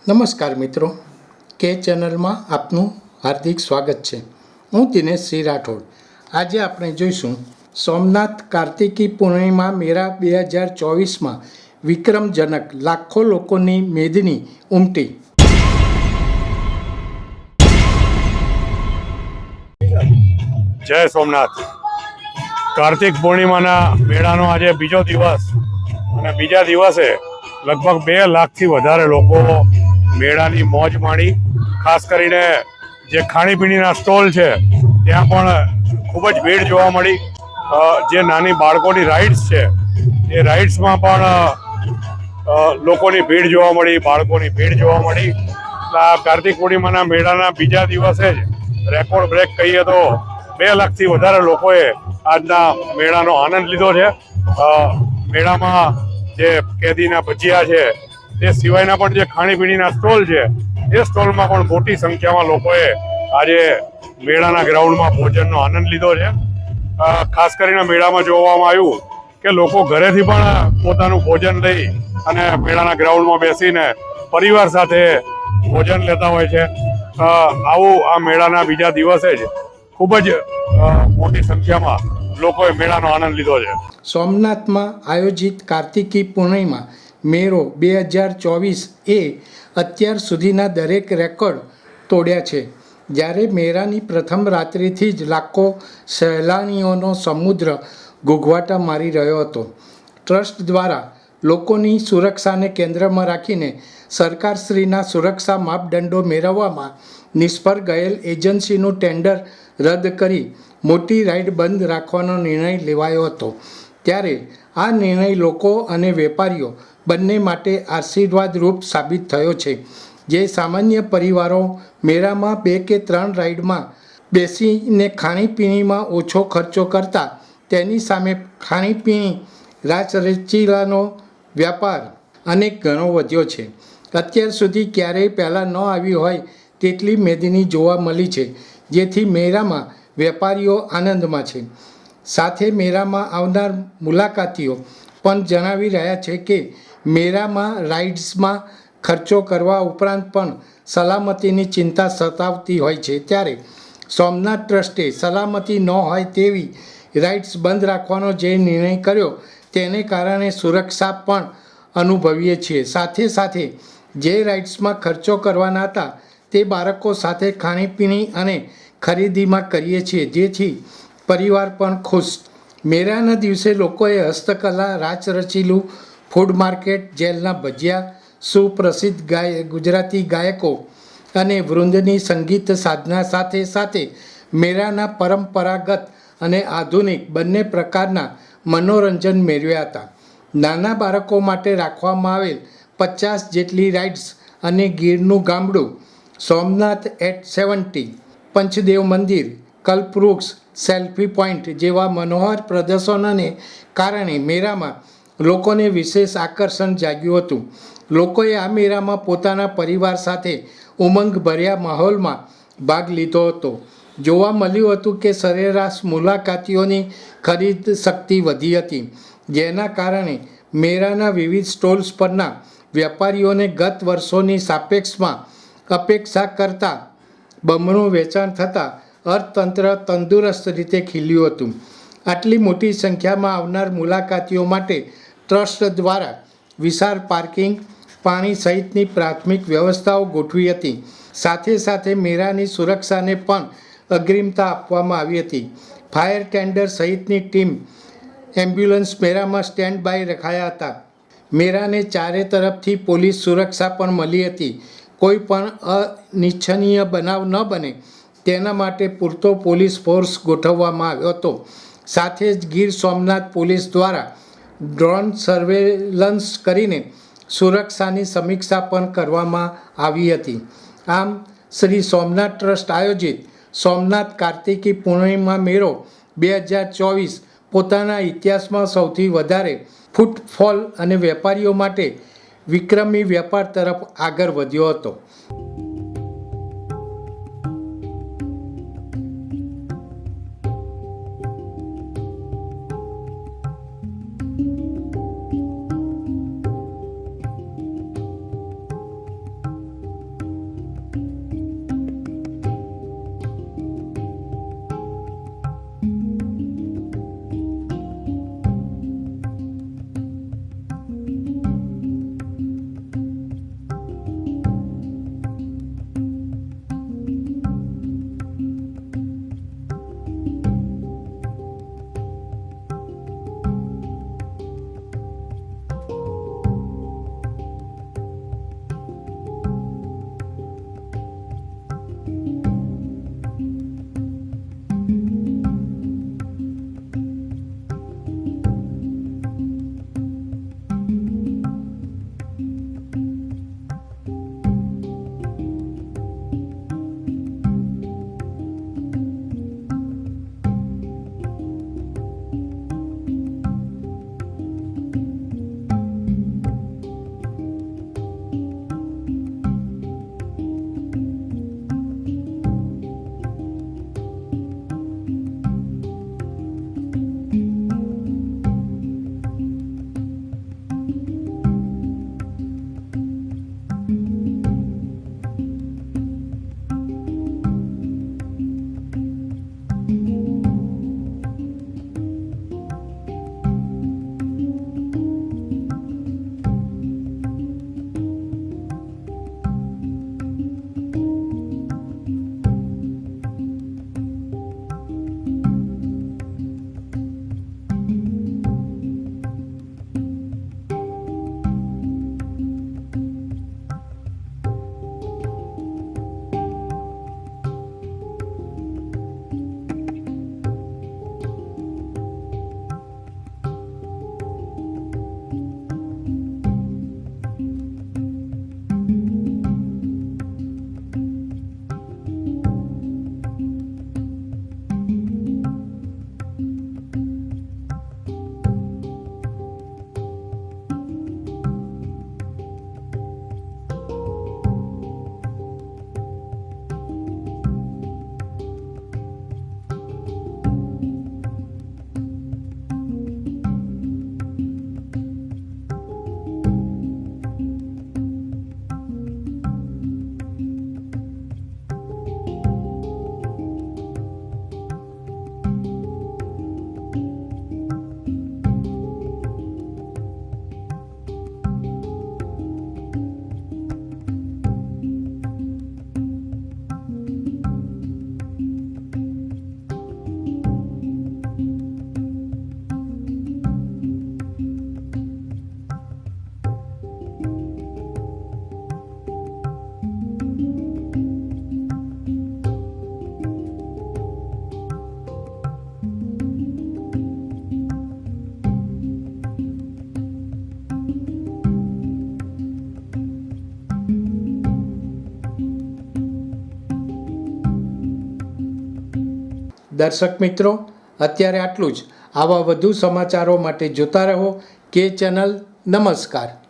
નમસ્કાર મિત્રો, કે ચેનલમાં આપનું હાર્દિક સ્વાગત છે। હું દિનેશ સિંહ રાઠોડ। આજે આપણે જોઈશું સોમનાથ કાર્તિકી પૂર્ણિમા મેળા 2024માં વિક્રમજનક લાખો લોકોની મેદની ઉમટી। જય સોમનાથ। કાર્તિક પૂર્ણિમાના મેળાનો આજે બીજો દિવસ અને બીજા દિવસે લગભગ 2 લાખથી વધારે લોકો મેળાની મોજ માણી। ખાસ કરીને જે ખાણીપીણીના સ્ટોલ છે ત્યાં પણ ખૂબ જ ભીડ જોવા મળી। જે નાની બાળકોની રાઇડ્સ છે એ રાઇડ્સમાં પણ લોકોની ભીડ જોવા મળી, બાળકોની ભીડ જોવા મળી। આ કાર્તિક પૂર્ણિમાના મેળાના બીજા દિવસે જ રેકોર્ડ બ્રેક કહીએ તો 2 લાખથી વધારે લોકોએ આજના મેળાનો આનંદ લીધો છે। મેળામાં જે કેદીના ભજીયા છે તે સિવાયના પણ જે ખાણીપીણીના સ્ટોલ છે એ સ્ટોલમાં પણ મોટી સંખ્યામાં લોકોએ આજે મેળાના ગ્રાઉન્ડમાં ભોજનનો આનંદ લીધો છે। ખાસ કરીને મેળામાં જોવામાં આવ્યું કે લોકો ઘરેથી પણ પોતાનું ભોજન લઈ અને મેળાના ગ્રાઉન્ડમાં બેસીને પરિવાર સાથે ભોજન લેતા હોય છે। આવું આ મેળાના બીજા દિવસે જ ખૂબ જ મોટી સંખ્યામાં લોકોએ મેળાનો આનંદ લીધો છે। સોમનાથમાં આયોજિત કાર્તિકી પૂર્ણિમા મેળો 2024 એ અત્યાર સુધીના દરેક રેકોર્ડ તોડ્યા છે। જ્યારે મેળાની પ્રથમ રાત્રિથી જ લાખો સહેલાણીઓનો સમુદ્ર ઘૂઘવાટા મારી રહ્યો હતો। ટ્રસ્ટ દ્વારા લોકોની સુરક્ષાને કેન્દ્રમાં રાખીને સરકારશ્રીના સુરક્ષા માપદંડો મેળવવામાં નિષ્ફળ ગયેલ એજન્સીનું ટેન્ડર રદ કરી મોટી રાઇડ બંધ રાખવાનો નિર્ણય લેવાયો હતો। ત્યારે આ નિર્ણય લોકો અને વેપારીઓ બંને માટે આશીર્વાદરૂપ સાબિત થયો છે। જે સામાન્ય પરિવારો મેળામાં 2 કે 3 રાઇડમાં બેસીને ખાણીપીણીમાં ઓછો ખર્ચો કરતા તેની સામે ખાણીપીણી રાચરચીલાનો વ્યાપાર અનેક ગણો વધ્યો છે। અત્યાર સુધી ક્યારેય પહેલાં ન આવી હોય તેટલી મેદની જોવા મળી છે, જેથી મેળામાં વેપારીઓ આનંદમાં છે। સાથે મેળામાં આવનાર મુલાકાતીઓ પણ જણાવી રહ્યા છે કે મેળામાં રાઇડ્સમાં ખર્ચો કરવા ઉપરાંત પણ સલામતીની ચિંતા સતાવતી હોય છે। ત્યારે સોમનાથ ટ્રસ્ટે સલામતી ન હોય તેવી રાઇડ્સ બંધ રાખવાનો જે નિર્ણય કર્યો તેને કારણે સુરક્ષા પણ અનુભવીએ છીએ। સાથે સાથે જે રાઇડ્સમાં ખર્ચો કરવાના હતા તે બાળકો સાથે ખાણીપીણી અને ખરીદીમાં કરીએ છીએ, જેથી પરિવાર પણ ખુશ। મેળાના દિવસે લોકોએ હસ્તકલા, રાચરચીલું, ફૂડ માર્કેટ, જેલના ભજીયા, સુપ્રસિદ્ધ ગુજરાતી ગાયકો અને વૃંદની સંગીત સાધના સાથે સાથે મેળાના પરંપરાગત અને આધુનિક બંને પ્રકારના મનોરંજન મેળવ્યા હતા। નાના બાળકો માટે રાખવામાં આવેલ 50 જેટલી રાઇડ્સ અને ગીરનું ગામડું, સોમનાથ એટ 70, પંચદેવ મંદિર, કલ્પવૃક્ષ, સેલ્ફી પોઈન્ટ જેવા મનોહર પ્રદર્શનોને કારણે મેળામાં લોકોને વિશેષ આકર્ષણ જાગ્યું હતું। લોકોએ આ મેળામાં પોતાના પરિવાર સાથે ઉમંગભર્યા માહોલમાં ભાગ લીધો હતો। જોવા મળ્યું હતું કે સરેરાશ મુલાકાતીઓની ખરીદ શક્તિ વધી હતી, જેના કારણે મેળાના વિવિધ સ્ટોલ્સ પરના વેપારીઓને ગત વર્ષોની સાપેક્ષમાં અપેક્ષા કરતાં બમણું વેચાણ થતાં અર્થતંત્ર તંદુરસ્ત રીતે ખીલ્યું હતું। આટલી મોટી સંખ્યામાં આવનાર મુલાકાતીઓ માટે ટ્રસ્ટ દ્વારા વિશાળ પાર્કિંગ, પાણી સહિતની પ્રાથમિક વ્યવસ્થાઓ ગોઠવી હતી। સાથે સાથે મેળાની સુરક્ષાને પણ અગ્રિમતા આપવામાં આવી હતી। ફાયર ટેન્ડર સહિતની ટીમ, એમ્બ્યુલન્સ મેળામાં સ્ટેન્ડ બાય રખાયા હતા। મેળાને ચારે તરફથી પોલીસ સુરક્ષા પણ મળી હતી। કોઈ પણ અનિચ્છનીય બનાવ ન બને તેના માટે પૂરતો પોલીસ ફોર્સ ગોઠવવામાં આવ્યો હતો। સાથે જ ગીર સોમનાથ પોલીસ દ્વારા ડ્રોન સર્વેલન્સ કરીને સુરક્ષાની સમીક્ષા પણ કરવામાં આવી હતી। આમ શ્રી સોમનાથ ટ્રસ્ટ આયોજિત સોમનાથ કાર્તિકી પૂર્ણિમા મેળો 2024 પોતાના ઇતિહાસમાં સૌથી વધારે ફૂટફોલ અને વેપારીઓ માટે વિક્રમી વેપાર તરફ આગળ વધ્યો હતો। દર્શક મિત્રો, અત્યારે આટલું જ. આવા વધુ સમાચારો માટે જોતા રહો કે ચેનલ. નમસ્કાર.